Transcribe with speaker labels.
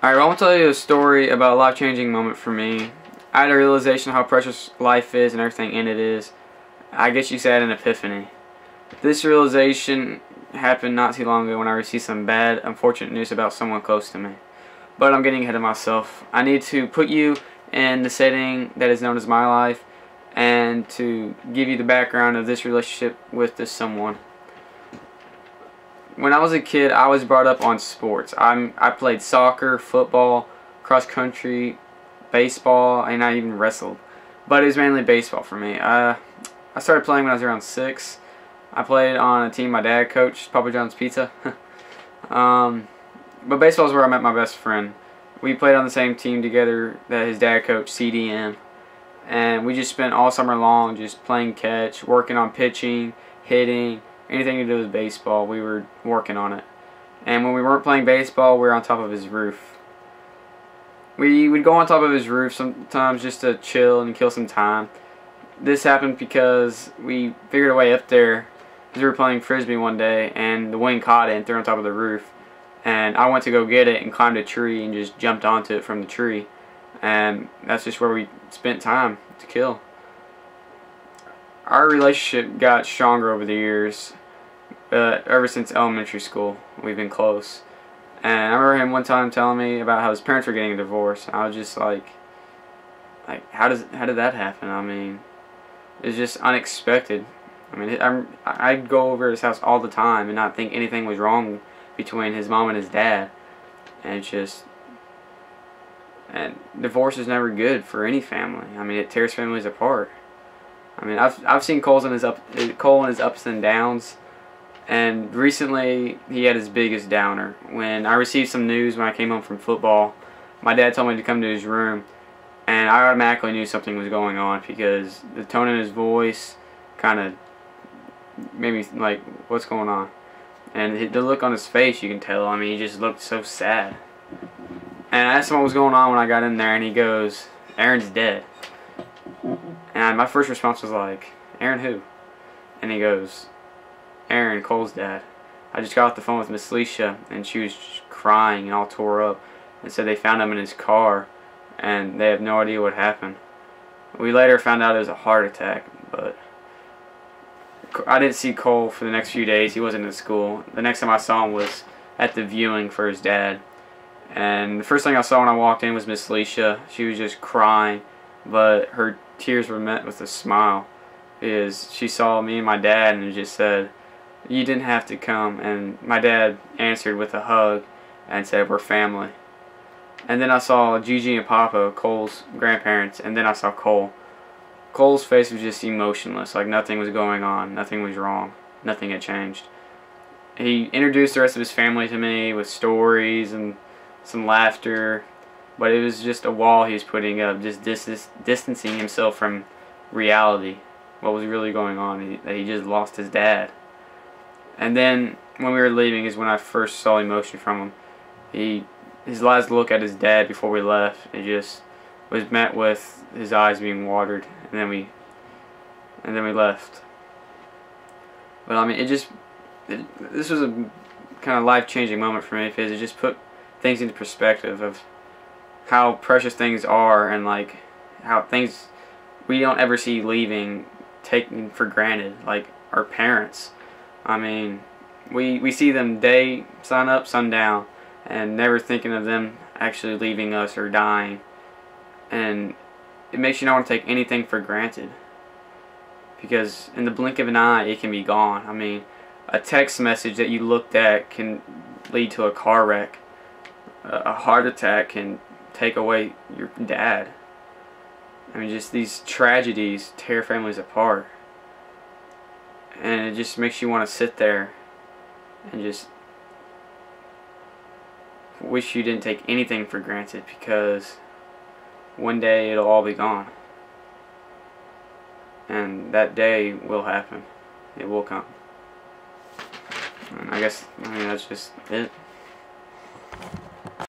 Speaker 1: Alright, well, I want to tell you a story about a life-changing moment for me. I had a realization of how precious life is and everything in it is. I guess you say I had an epiphany. This realization happened not too long ago when I received some bad, unfortunate news about someone close to me. But I'm getting ahead of myself. I need to put you in the setting that is known as my life and to give you the background of this relationship with this someone. When I was a kid, I was brought up on sports. I played soccer, football, cross country, baseball, and I even wrestled. But it was mainly baseball for me. I started playing when I was around 6. I played on a team my dad coached, Papa John's Pizza. But baseball is where I met my best friend. We played on the same team together that his dad coached, CDM. And we just spent all summer long just playing catch, working on pitching, hitting, anything to do with baseball. We were working on it. And when we weren't playing baseball, we were on top of his roof. We would go on top of his roof sometimes just to chill and kill some time. This happened because we figured a way up there because we were playing frisbee one day and the wind caught it and threw it on top of the roof. And I went to go get it and climbed a tree and just jumped onto it from the tree. And that's just where we spent time to kill. Our relationship got stronger over the years. Ever since elementary school, we've been close. And I remember him one time telling me about how his parents were getting a divorce. I was just like how did that happen? I mean, it's just unexpected. I mean, I'd go over his house all the time and not think anything was wrong between his mom and his dad. And divorce is never good for any family. I mean, it tears families apart. I mean, I've seen Cole in his ups and downs. And recently, he had his biggest downer. When I received some news when I came home from football, my dad told me to come to his room, and I automatically knew something was going on because the tone in his voice kind of made me like, what's going on? And the look on his face, you can tell, I mean, he just looked so sad. And I asked him what was going on when I got in there, and he goes, "Aaron's dead." And my first response was like, "Aaron who?" And he goes, "Aaron, Cole's dad. I just got off the phone with Miss Leisha, and she was just crying and all tore up, and said they found him in his car, and they have no idea what happened." We later found out it was a heart attack, but I didn't see Cole for the next few days. He wasn't in school. The next time I saw him was at the viewing for his dad. And the first thing I saw when I walked in was Miss Leisha. She was just crying, but her tears were met with a smile. Because she saw me and my dad and just said, "You didn't have to come." And my dad answered with a hug and said, "We're family." And then I saw Gigi and Papa, Cole's grandparents, and then I saw Cole. Cole's face was just emotionless, like nothing was going on, nothing was wrong, nothing had changed. He introduced the rest of his family to me with stories and some laughter, but it was just a wall he was putting up, just distancing himself from reality, what was really going on, that he just lost his dad. And then when we were leaving is when I first saw emotion from him. His last look at his dad before we left, it just was met with his eyes being watered, and then we left. But I mean, this was a kind of life-changing moment for me because it just put things into perspective of how precious things are, and like how things we don't ever see leaving taken for granted, like our parents. I mean, we see them day, sun up, sun down, and never thinking of them actually leaving us or dying. And it makes you not want to take anything for granted, because in the blink of an eye it can be gone. I mean, a text message that you looked at can lead to a car wreck. A heart attack can take away your dad. I mean, just these tragedies tear families apart. And it just makes you want to sit there and just wish you didn't take anything for granted, because one day it'll all be gone. And that day will happen. It will come. And I mean, that's just it.